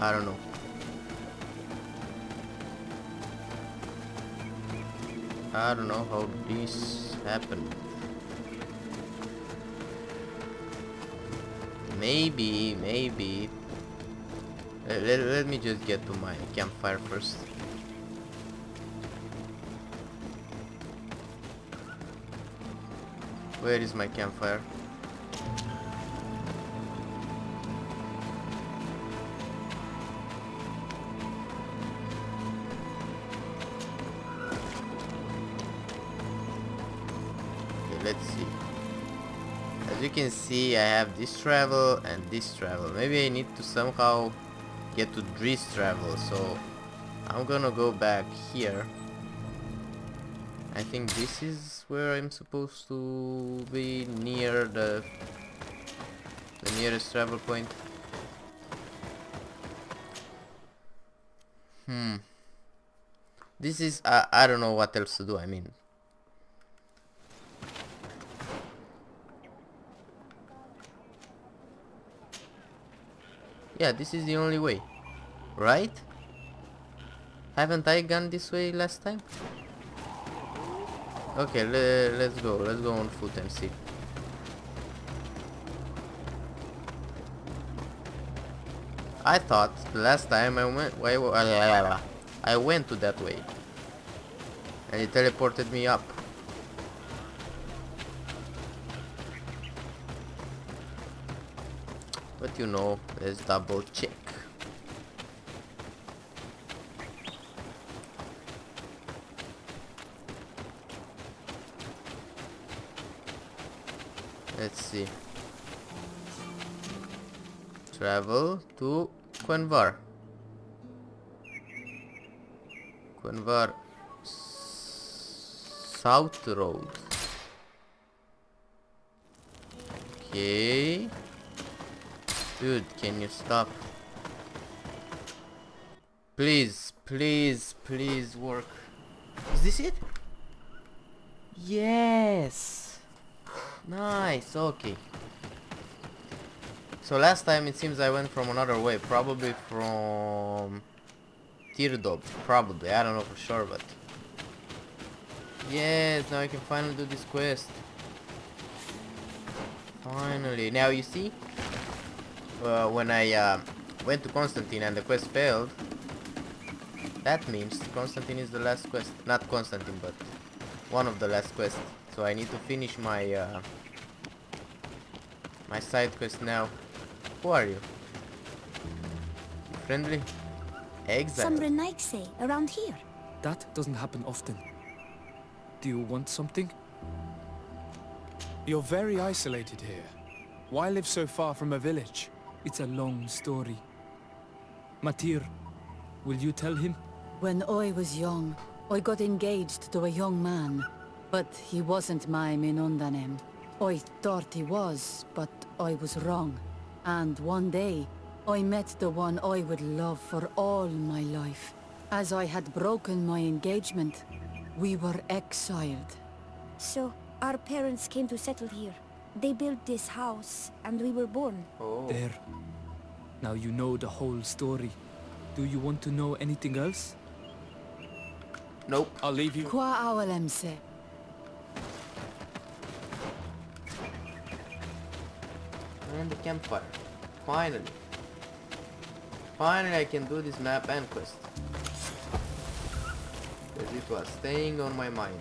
I don't know. I don't know how this happened. Maybe. Let me just get to my campfire first. Where is my campfire? Okay, let's see. As you can see, I have this travel and this travel. Maybe I need to somehow get to this travel, so I'm gonna go back here. I think this is where I'm supposed to be, near the nearest travel point. This is I don't know what else to do. I mean, yeah, this is the only way, right? Haven't I gone this way last time? Okay, let's go. Let's go on foot and see. I thought the last time I went to that way, and it teleported me up. But you know, let's double check. Let's see. Travel to Quenvar. Quenvar South Road. Okay. Dude, can you stop? Please, please, please work. Is this it? Yes. Nice, okay. So last time it seems I went from another way, probably from Tirdob, probably, I don't know for sure, but yes, now I can finally do this quest. Finally. Now you see, when I went to Constantine and the quest failed, that means Constantine is the last quest. Not Constantine, but one of the last quests. So I need to finish my my side quest now. Who are you? Friendly? Exile. Some Renaigse around here. That doesn't happen often. Do you want something? You're very isolated here. Why live so far from a village? It's a long story. Matir, will you tell him? When I was young, I got engaged to a young man, but he wasn't my Minundanem. I thought he was, but I was wrong. And one day, I met the one I would love for all my life. As I had broken my engagement, we were exiled. So, our parents came to settle here. They built this house, and we were born. Oh. There. Now you know the whole story. Do you want to know anything else? Nope. I'll leave you. Qua awalemse. And the campfire. Finally. Finally I can do this map and quest. Because it was staying on my mind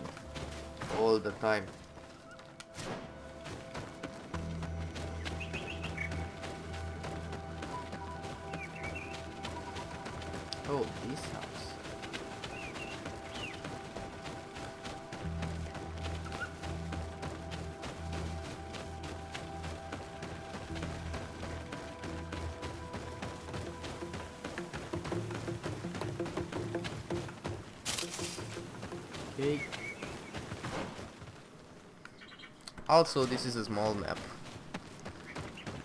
all the time. Oh, this house. Okay. Also, this is a small map.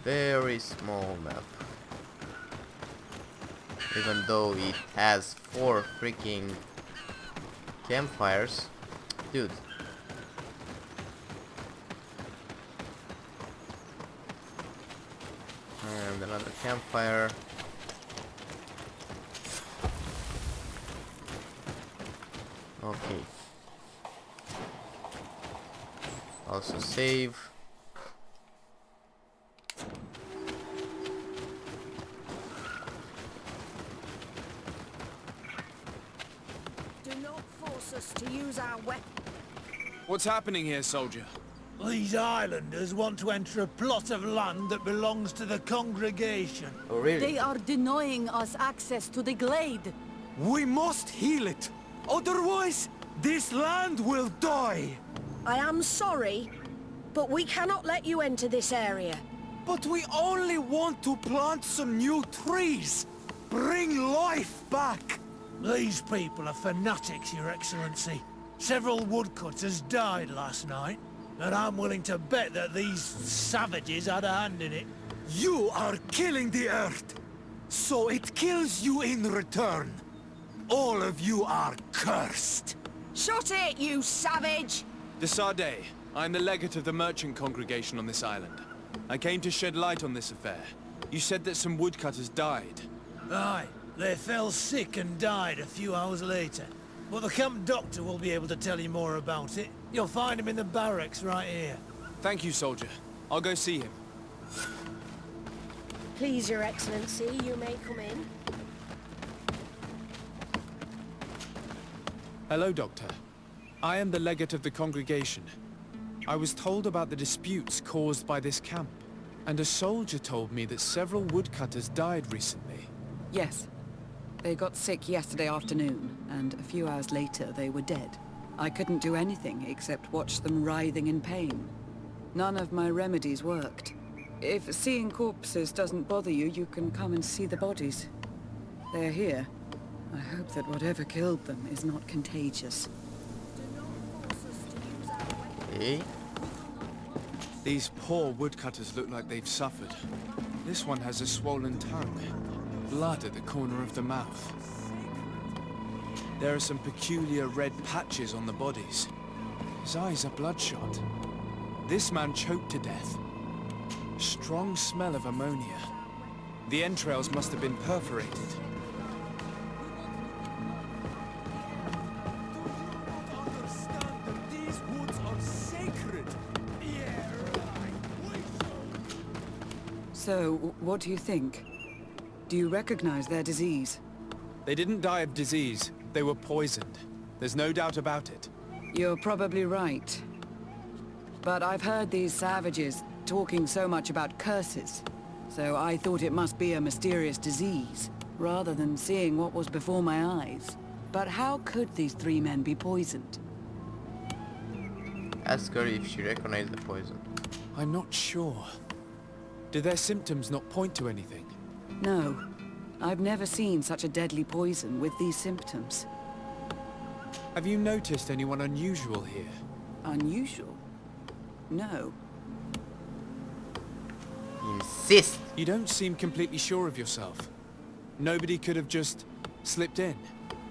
Very small map. Even though it has 4 freaking campfires. Dude. And another campfire. Okay. Also save. Do not force us to use our weapons. What's happening here, soldier? These islanders want to enter a plot of land that belongs to the congregation. Oh really? They are denying us access to the glade. We must heal it. Otherwise, this land will die. I am sorry, but we cannot let you enter this area. But we only want to plant some new trees. Bring life back. These people are fanatics, Your Excellency. Several woodcutters died last night, and I'm willing to bet that these savages had a hand in it. You are killing the earth, so it kills you in return. All of you are cursed. Shut it, you savage! De Sardet, I am the legate of the merchant congregation on this island. I came to shed light on this affair. You said that some woodcutters died. Aye, they fell sick and died a few hours later. But the camp doctor will be able to tell you more about it. You'll find him in the barracks right here. Thank you, soldier. I'll go see him. Please, Your Excellency, you may come in. Hello, Doctor. I am the legate of the congregation. I was told about the disputes caused by this camp, and a soldier told me that several woodcutters died recently. Yes. They got sick yesterday afternoon, and a few hours later they were dead. I couldn't do anything except watch them writhing in pain. None of my remedies worked. If seeing corpses doesn't bother you, you can come and see the bodies. They're here. I hope that whatever killed them is not contagious. Okay. These poor woodcutters look like they've suffered. This one has a swollen tongue. Blood at the corner of the mouth. There are some peculiar red patches on the bodies. His eyes are bloodshot. This man choked to death. Strong smell of ammonia. The entrails must have been perforated. So, what do you think? Do you recognize their disease? They didn't die of disease. They were poisoned. There's no doubt about it. You're probably right. But I've heard these savages talking so much about curses, so I thought it must be a mysterious disease, rather than seeing what was before my eyes. But how could these three men be poisoned? Ask her if she recognized the poison. I'm not sure. Do their symptoms not point to anything? No. I've never seen such a deadly poison with these symptoms. Have you noticed anyone unusual here? Unusual? No. Insist! You don't seem completely sure of yourself. Nobody could have just slipped in.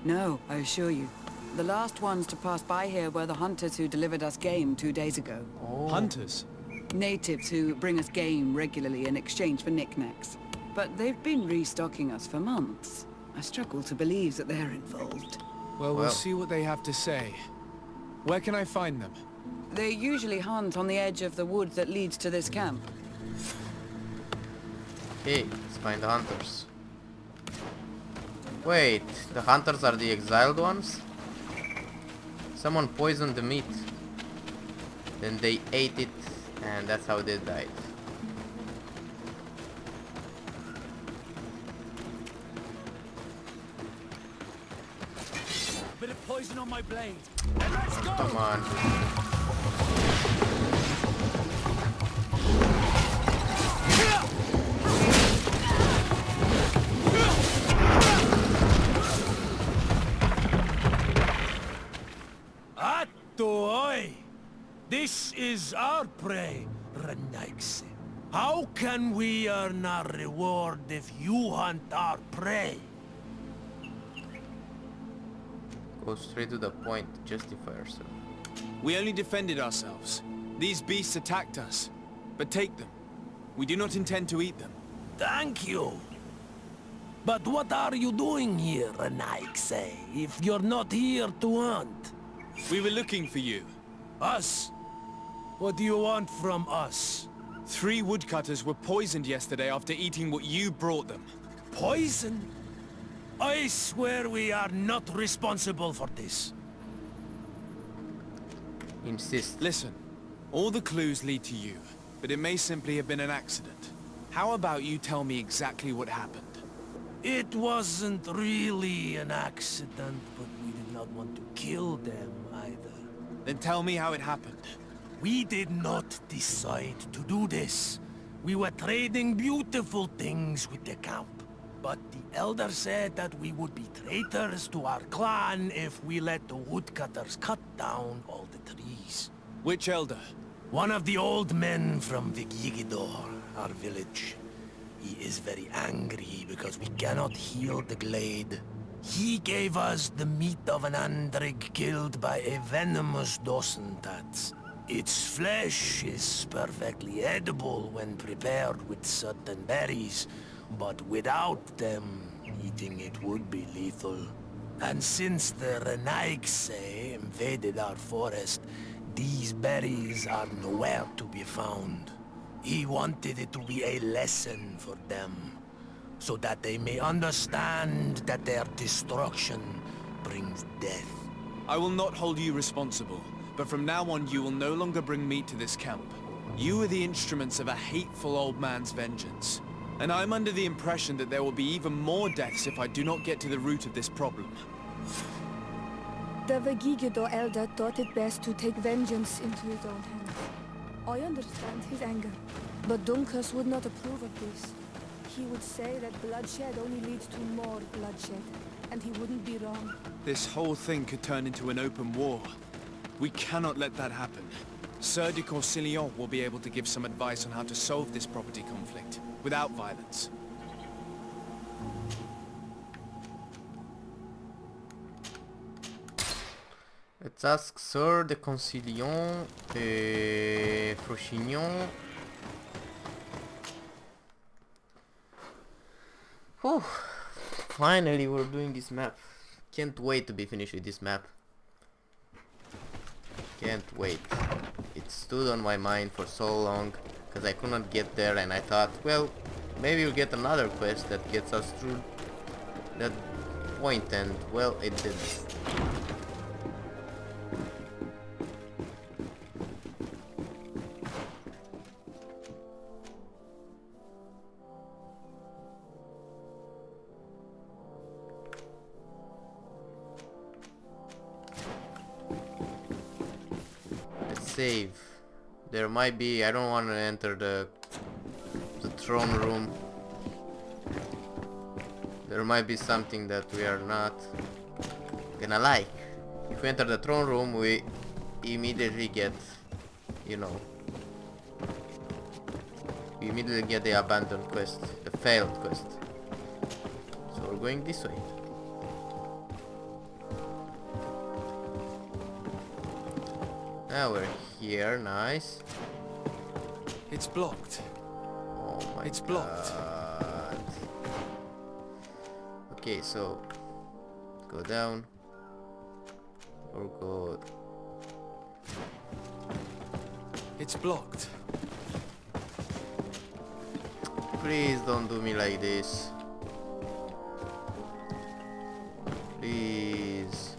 No, I assure you. The last ones to pass by here were the hunters who delivered us game 2 days ago. Oh. Hunters? Natives who bring us game regularly in exchange for knickknacks. But they've been restocking us for months. I struggle to believe that they're involved. Well, we'll see what they have to say. Where can I find them? They usually hunt on the edge of the wood that leads to this camp. Okay, let's find the hunters. Wait, the hunters are the exiled ones? Someone poisoned the meat. Then they ate it, and that's how they died. Bit of poison on my blade. And let's go! Come on. Atoi! This is our prey, Renaix. How can we earn our reward if you hunt our prey? Go straight to the point, justify yourself. We only defended ourselves. These beasts attacked us. But take them. We do not intend to eat them. Thank you. But what are you doing here, Nike, if you're not here to hunt? We were looking for you. Us? What do you want from us? 3 woodcutters were poisoned yesterday after eating what you brought them. Poison? I swear we are not responsible for this. Insist. Listen, all the clues lead to you, but it may simply have been an accident. How about you tell me exactly what happened? It wasn't really an accident, but we did not want to kill them either. Then tell me how it happened. We did not decide to do this. We were trading beautiful things with the camp. But the elder said that we would be traitors to our clan if we let the woodcutters cut down all the trees. Which elder? One of the old men from Vigigidor, our village. He is very angry because we cannot heal the glade. He gave us the meat of an andrig killed by a venomous dosentat. Its flesh is perfectly edible when prepared with certain berries, but without them, eating it would be lethal. And since the Renaigse invaded our forest, these berries are nowhere to be found. He wanted it to be a lesson for them, so that they may understand that their destruction brings death. I will not hold you responsible, but from now on you will no longer bring meat to this camp. You are the instruments of a hateful old man's vengeance. And I'm under the impression that there will be even more deaths if I do not get to the root of this problem. The Vegigido elder thought it best to take vengeance into his own hands. I understand his anger, but Dunkus would not approve of this. He would say that bloodshed only leads to more bloodshed, and he wouldn't be wrong. This whole thing could turn into an open war. We cannot let that happen. Sir de Corsillon will be able to give some advice on how to solve this property conflict, without violence. Let's ask Sir de Concilion, Frochignon. Whew. Finally we're doing this map. Can't wait to be finished with this map. Can't wait. It stood on my mind for so long because I could not get there, and I thought, well, maybe we'll get another quest that gets us through that point, and well, it didn't. Save. There might be, I don't want to enter the throne room. There might be something that we are not gonna like. If we enter the throne room, we immediately get, you know, we immediately get the abandoned quest, the failed quest. So we're going this way. Now we're here, nice. It's blocked. Oh my It's blocked. God. Okay, so go down or go. It's blocked. Please don't do me like this. Please.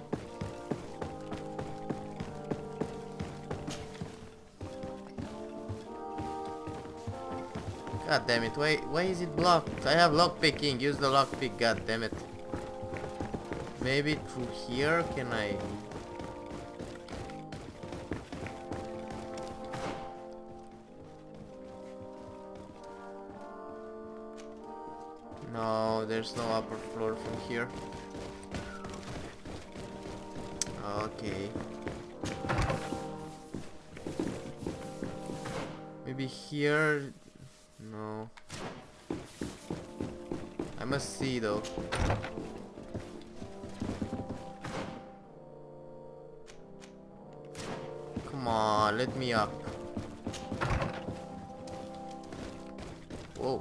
God damn it, why is it blocked? I have lockpicking, use the lockpick, god damn it. Maybe through here can I... No, there's no upper floor from here. Okay. Maybe here... No. I must see though. Come on, let me up. Whoa.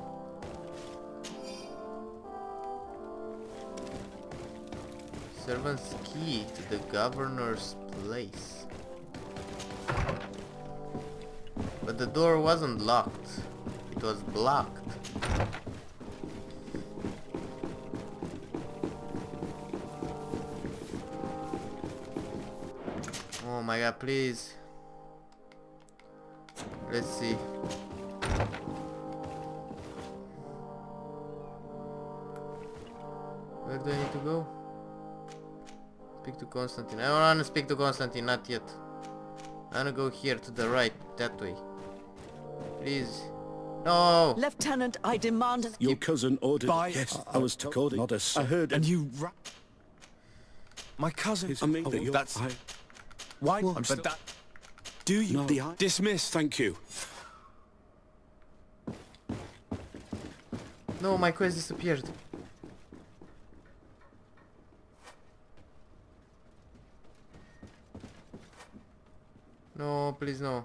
Servant's key to the governor's place. But the door wasn't locked. It was blocked. Oh my god, please. Let's see. Where do I need to go? Speak to Constantine. I don't want to speak to Constantine, not yet. I want to go here to the right, that way. Please. No! Lieutenant, I demand... Your cousin ordered. Yes, I was told. Not a I heard, and it. you my cousin. I mean, that that's I, why. Well, but that. Do you No. dismiss? Thank you. No, my quest disappeared. No, please no.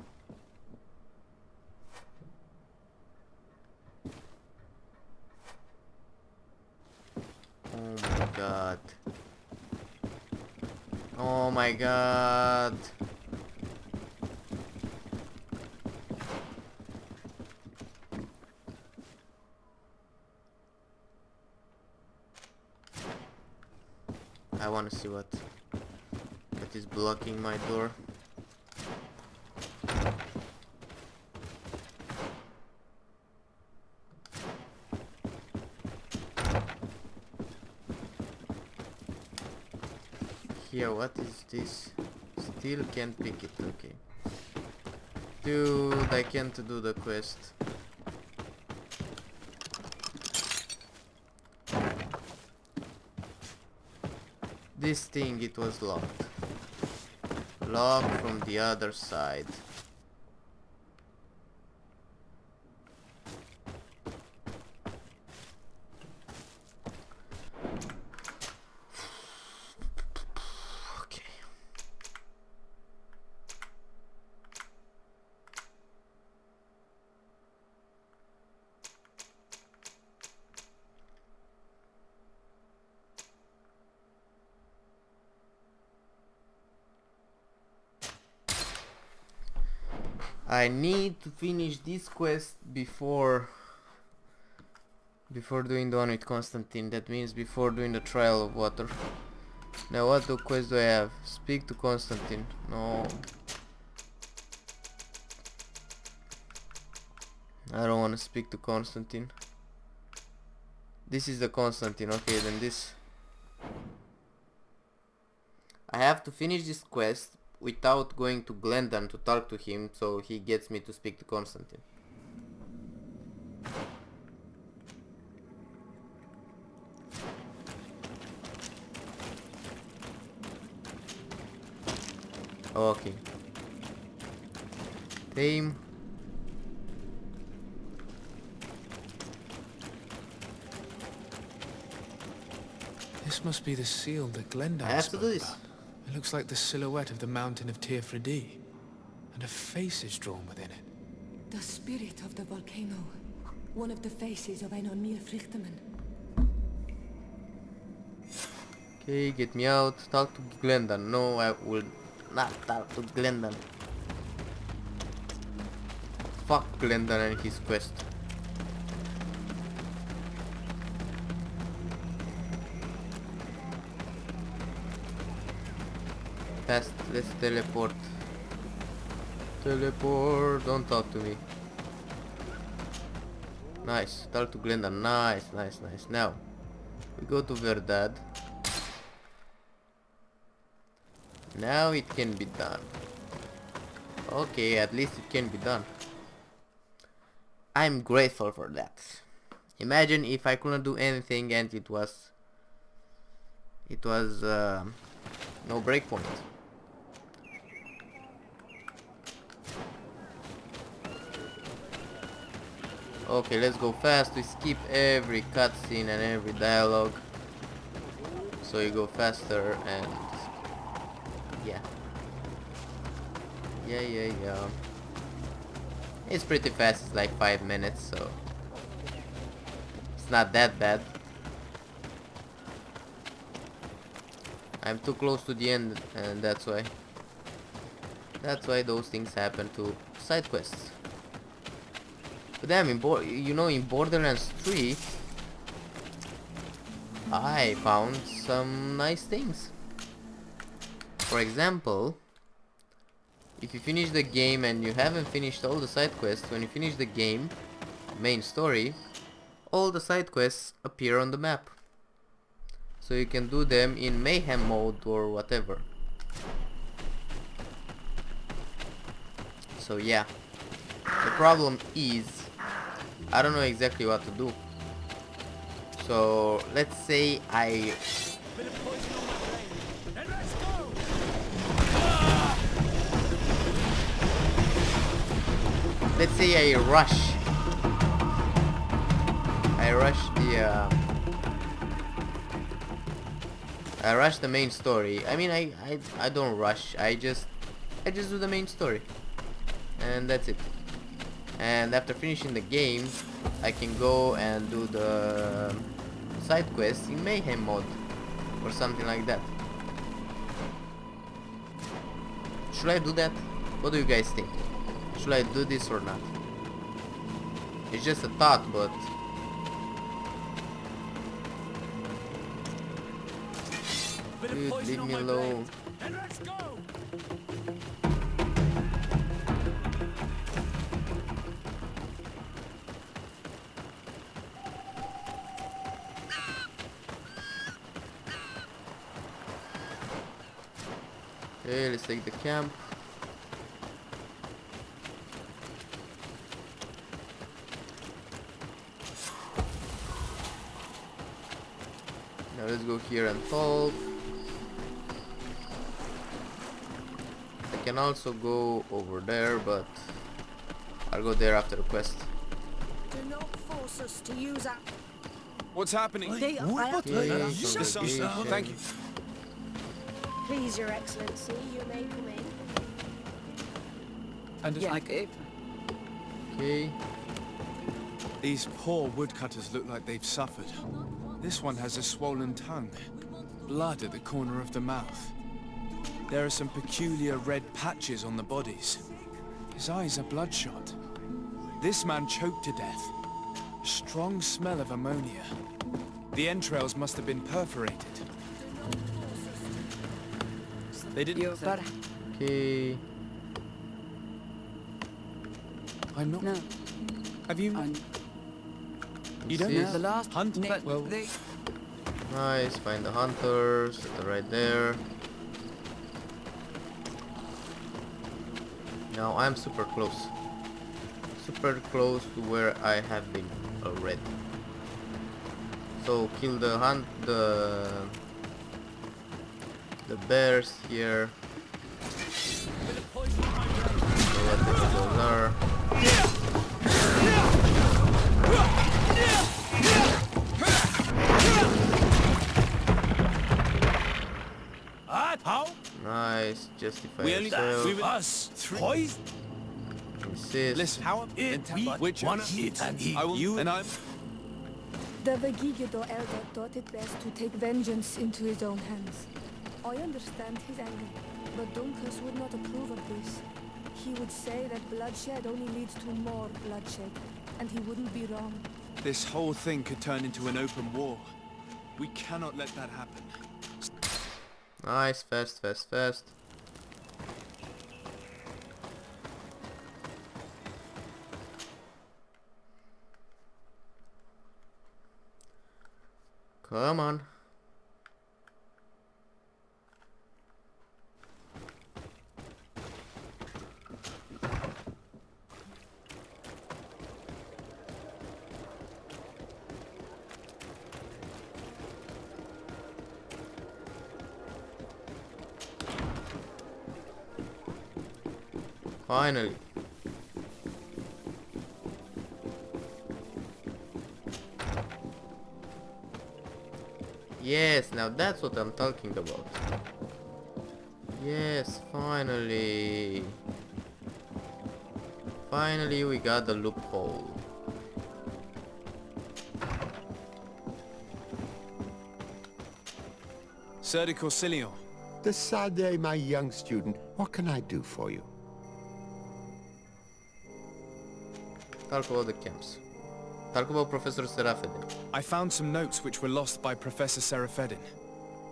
Oh my god. Oh my god. I want to see what is blocking my door. Here, what is this? Still can't pick it, okay. Dude, I can't do the quest. This thing, it was locked. Locked from the other side. Okay. I need to finish this quest before doing the one with Constantine. That means before doing the trial of water. Now what quest do I have? Speak to Constantine. No. I don't want to speak to Constantine. This is the Constantine. Okay, then this. I have to finish this quest without going to Glendon to talk to him, so he gets me to speak to Constantine. Okay. Tame. This must be the seal that Glendon I have to spoke do this. about. It looks like the silhouette of the mountain of Teofridi, and a face is drawn within it. The spirit of the volcano. One of the faces of Einon Frichterman. Okay, get me out. Talk to Glendon. No, I will not talk to Glendon. Fuck Glendon and his quest. Fast, let's teleport. Teleport, don't talk to me. Nice, talk to Glendon. Nice, nice, nice. Now, we go to Verdad. Now it can be done. Okay, at least it can be done. I'm grateful for that. Imagine if I couldn't do anything and it was no breakpoint. Okay, let's go fast. We skip every cutscene and every dialogue, so you go faster and yeah. It's pretty fast. It's like 5 minutes, so it's not that bad. I'm too close to the end, and that's why. That's why those things happen to side quests. But damn, in Borderlands 3, I found some nice things. For example, if you finish the game and you haven't finished all the side quests, when you finish the game, main story, all the side quests appear on the map. So you can do them in mayhem mode or whatever. So yeah, the problem is I don't know exactly what to do. So let's say let's say I rush the main story. I mean, I don't rush. I just do the main story, and that's it. And after finishing the game, I can go and do the side quests in mayhem mode or something like that. Should I do that? What do you guys think? Should I do this or not? It's just a thought, but dude, leave me alone. Okay, let's take the camp. Now let's go here and talk. I can also go over there, but I'll go there after the quest. Do not force us to use our... What's happening? They are... Okay, Thank you. Please, Your Excellency, you may come in. And Yeah. Okay. These poor woodcutters look like they've suffered. This one has a swollen tongue, blood at the corner of the mouth. There are some peculiar red patches on the bodies. His eyes are bloodshot. This man choked to death. A strong smell of ammonia. The entrails must have been perforated. They didn't... Okay. I'm not... No. Have you... You don't This know is- The last Hunt? but Well- they... Nice, find the hunters. They're right there. Now I'm super close. Super close to where I have been already. So kill the bears here. So what those are. How? Nice, justify We only... yourself. We were... Us three. Insist. Listen, how... Which one? Eat and eat. I will... You and I'm... The Vegigido elder thought it best to take vengeance into his own hands. I understand his anger, but Dunkus would not approve of this. He would say that bloodshed only leads to more bloodshed, and he wouldn't be wrong. This whole thing could turn into an open war. We cannot let that happen. Nice, fast, fast, fast. Come on. Finally. Yes, now that's what I'm talking about. Yes, finally. Finally we got the loophole. Sir de Corsilion. Desade, my young student, what can I do for you? Talk about the camps. Talk about Professor Serafedin. I found some notes which were lost by Professor Serafedin.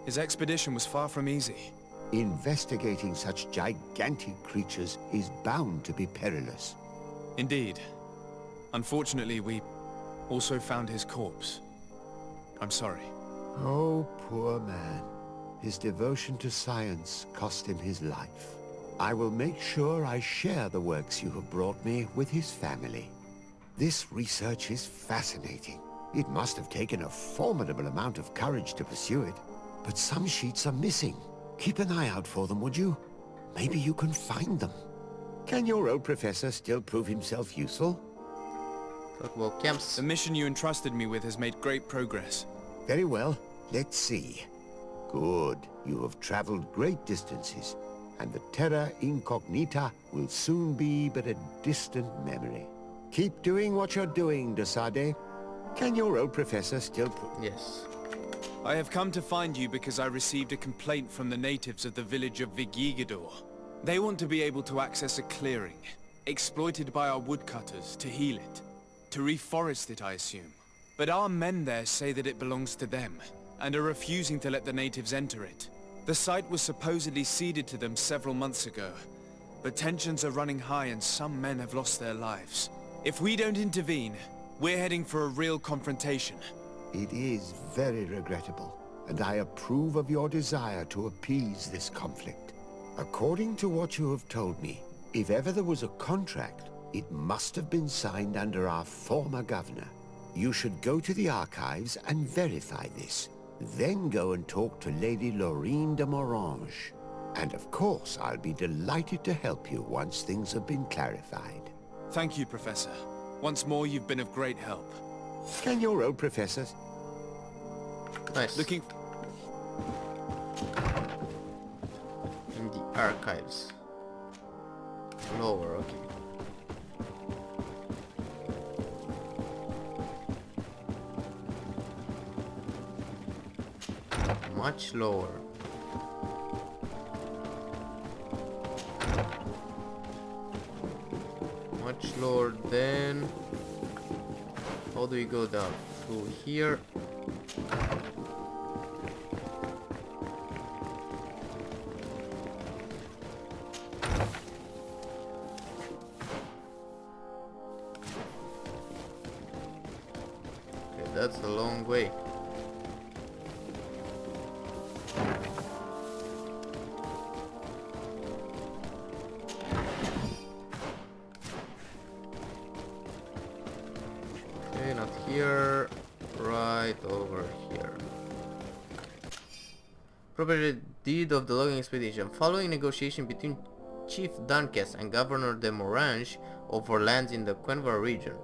His expedition was far from easy. Investigating such gigantic creatures is bound to be perilous. Indeed. Unfortunately, we also found his corpse. I'm sorry. Oh, poor man. His devotion to science cost him his life. I will make sure I share the works you have brought me with his family. This research is fascinating. It must have taken a formidable amount of courage to pursue it. But some sheets are missing. Keep an eye out for them, would you? Maybe you can find them. Can your old professor still prove himself useful? Talk about camps. The mission you entrusted me with has made great progress. Very well. Let's see. Good. You have traveled great distances, and the Terra Incognita will soon be but a distant memory. Keep doing what you're doing, Desade. Can your old professor still Yes. I have come to find you because I received a complaint from the natives of the village of Vigigidor. They want to be able to access a clearing, exploited by our woodcutters, to heal it. To reforest it, I assume. But our men there say that it belongs to them, and are refusing to let the natives enter it. The site was supposedly ceded to them several months ago, but tensions are running high and some men have lost their lives. If we don't intervene, we're heading for a real confrontation. It is very regrettable, and I approve of your desire to appease this conflict. According to what you have told me, if ever there was a contract, it must have been signed under our former governor. You should go to the archives and verify this. Then go and talk to Lady Laurine de Morange. And of course, I'll be delighted to help you once things have been clarified. Thank you, Professor. Once more, you've been of great help. Can your old professors? Nice. Looking... in the archives. Lower, okay. Much lower. Much lower than... How do we go down? Through here. Okay, that's a long way. Not here, right over here. Property deed of the logging expedition. Following negotiation between Chief Dunkes and Governor de Morange over lands in the Quenvar region,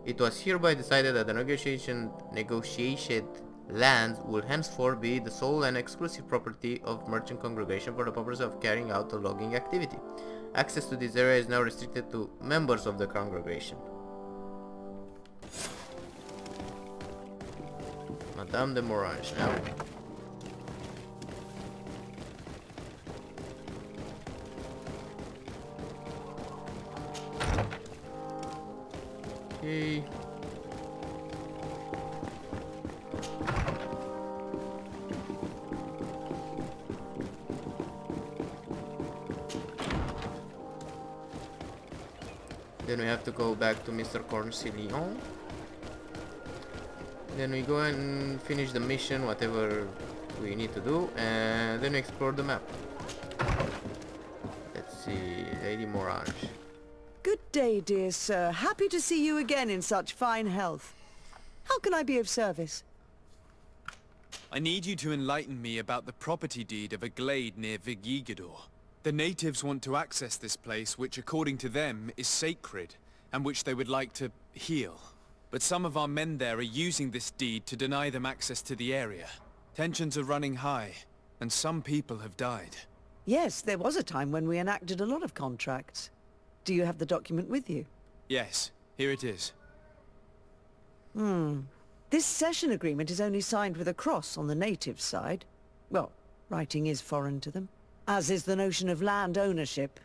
it was hereby decided that the negotiated lands will henceforth be the sole and exclusive property of merchant congregation for the purpose of carrying out the logging activity. Access to this area is now restricted to members of the congregation. Madame de Morange now. Okay. Then we have to go back to Mr. Corncillion. Then we go and finish the mission, whatever we need to do, and then we explore the map. Let's see, Lady Morange. Good day, dear sir. Happy to see you again in such fine health. How can I be of service? I need you to enlighten me about the property deed of a glade near Vigigidor. The natives want to access this place, which according to them is sacred, and which they would like to heal. But some of our men there are using this deed to deny them access to the area. Tensions are running high, and some people have died. Yes, there was a time when we enacted a lot of contracts. Do you have the document with you? Yes, here it is. This cession agreement is only signed with a cross on the native side. Well, Writing is foreign to them, as is the notion of land ownership.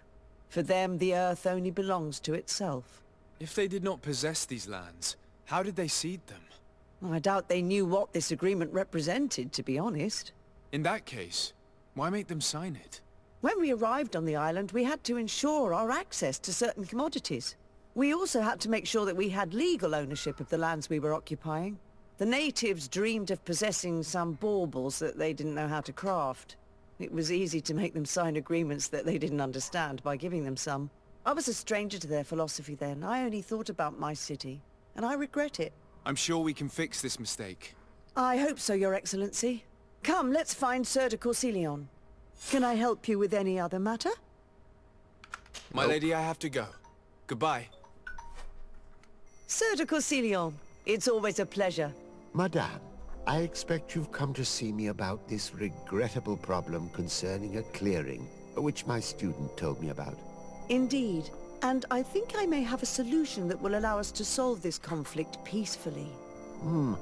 For them, the earth only belongs to itself. If they did not possess these lands, how did they cede them? I doubt they knew what this agreement represented, to be honest. In that case, why make them sign it? When we arrived on the island, we had to ensure our access to certain commodities. We also had to make sure that we had legal ownership of the lands we were occupying. The natives dreamed of possessing some baubles that they didn't know how to craft. It was easy to make them sign agreements that they didn't understand by giving them some. I was a stranger to their philosophy then. I only thought about my city, and I regret it. I'm sure we can fix this mistake. I hope so, Your Excellency. Come, let's find Sir de Corsilion. Can I help you with any other matter? My lady, I have to go. Goodbye. Sir de Corsilion, it's always a pleasure. Madame, I expect you've come to see me about this regrettable problem concerning a clearing, which my student told me about. Indeed, and I think I may have a solution that will allow us to solve this conflict peacefully.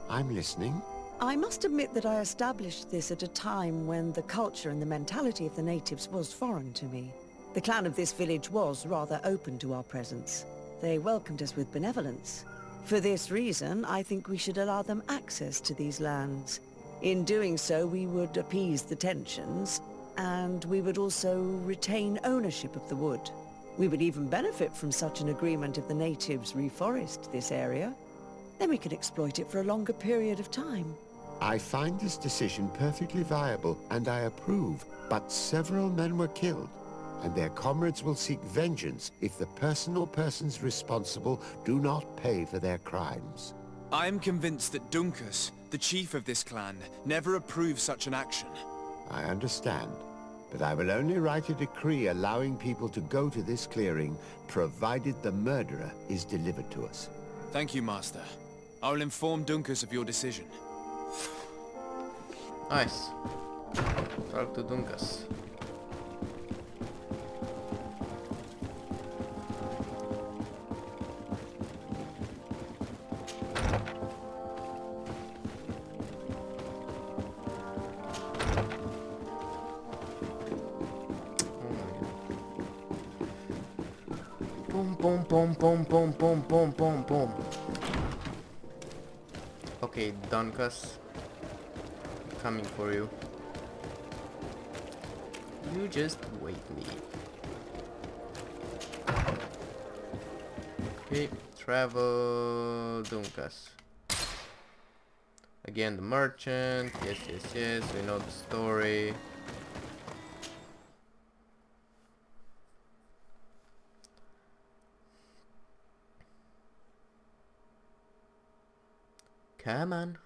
I'm listening. I must admit that I established this at a time when the culture and the mentality of the natives was foreign to me. The clan of this village was rather open to our presence. They welcomed us with benevolence. For this reason, I think we should allow them access to these lands. In doing so, we would appease the tensions, and we would also retain ownership of the wood. We would even benefit from such an agreement if the natives reforest this area. Then we could exploit it for a longer period of time. I find this decision perfectly viable, and I approve, but several men were killed, and their comrades will seek vengeance if the person or persons responsible do not pay for their crimes. I am convinced that Dunkus, the chief of this clan, never approved such an action. I understand, but I will only write a decree allowing people to go to this clearing, provided the murderer is delivered to us. Thank you, Master. I will inform Dunkus of your decision. Nice. Talk to Dunkas. Boom, boom, boom, boom, boom, boom, boom, boom, boom. Okay, Dunkas. Coming for you. You just wait me. Okay, travel Dunkas. Again, the merchant. Yes, yes, yes. We know the story. Come on.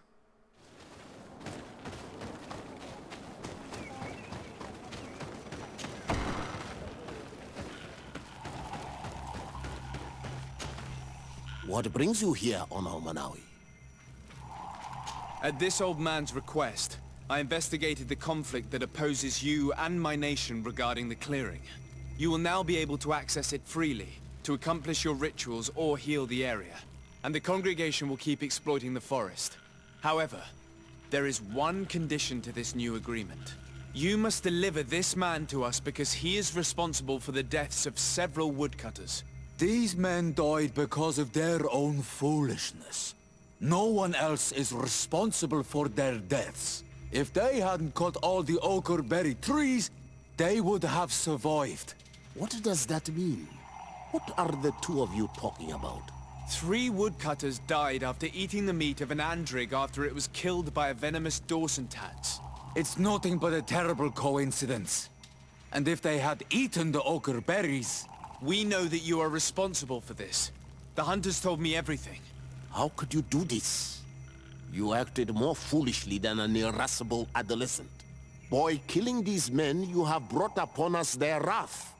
What brings you here, Ono Manawi? At this old man's request, I investigated the conflict that opposes you and my nation regarding the clearing. You will now be able to access it freely, to accomplish your rituals or heal the area. And the congregation will keep exploiting the forest. However, there is one condition to this new agreement. You must deliver this man to us because he is responsible for the deaths of several woodcutters. These men died because of their own foolishness. No one else is responsible for their deaths. If they hadn't cut all the ochreberry trees, they would have survived. What does that mean? What are the two of you talking about? 3 woodcutters died after eating the meat of an andrig after it was killed by a venomous Dawson tats. It's nothing but a terrible coincidence. And if they had eaten the ochreberries... We know that you are responsible for this. The hunters told me everything. How could you do this? You acted more foolishly than an irascible adolescent. By killing these men, you have brought upon us their wrath.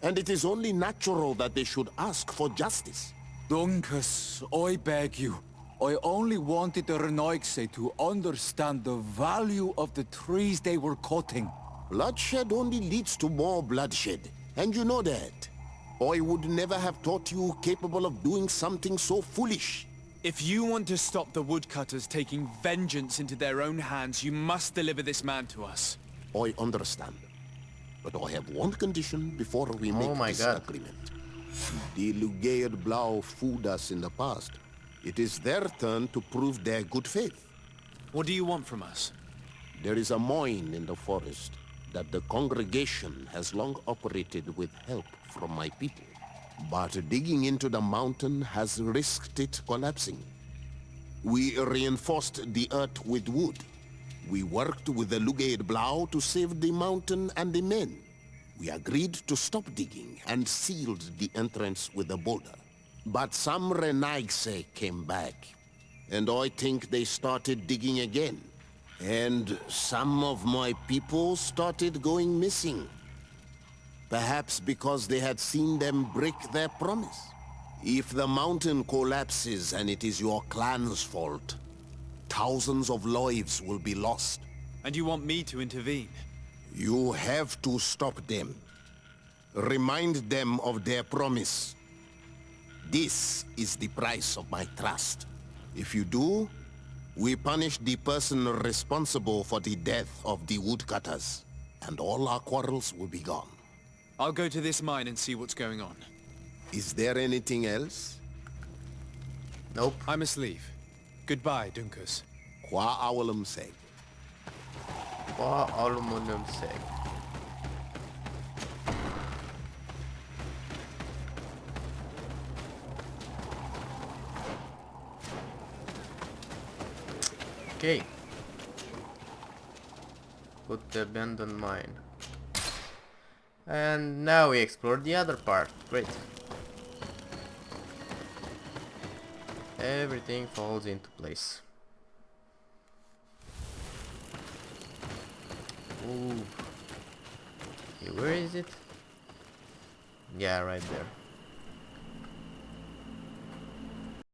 And it is only natural that they should ask for justice. Dunkus, I beg you. I only wanted the Renoixe to understand the value of the trees they were cutting. Bloodshed only leads to more bloodshed, and you know that. I would never have thought you capable of doing something so foolish. If you want to stop the woodcutters taking vengeance into their own hands, you must deliver this man to us. I understand. But I have one condition before we make my this God. agreement. The Lugaid Blau fooled us in the past. It is their turn to prove their good faith. What do you want from us? There is a mine in the forest that the congregation has long operated with help from my people. But digging into the mountain has risked it collapsing. We reinforced the earth with wood. We worked with the Lugaid Blau to save the mountain and the men. We agreed to stop digging and sealed the entrance with a boulder. But some Renaigse came back, and I think they started digging again. And some of my people started going missing. Perhaps because they had seen them break their promise. If the mountain collapses and it is your clan's fault, thousands of lives will be lost. And you want me to intervene? You have to stop them. Remind them of their promise. This is the price of my trust. If you do, we punish the person responsible for the death of the woodcutters, and all our quarrels will be gone. I'll go to this mine and see what's going on. Is there anything else? Nope. I must leave. Goodbye, Dunkus. Qua awalum seg. Qua aluminum seg. Okay. Put the abandoned mine. And now we explore the other part. Great. Everything falls into place. Ooh. Okay, where is it? Yeah, right there.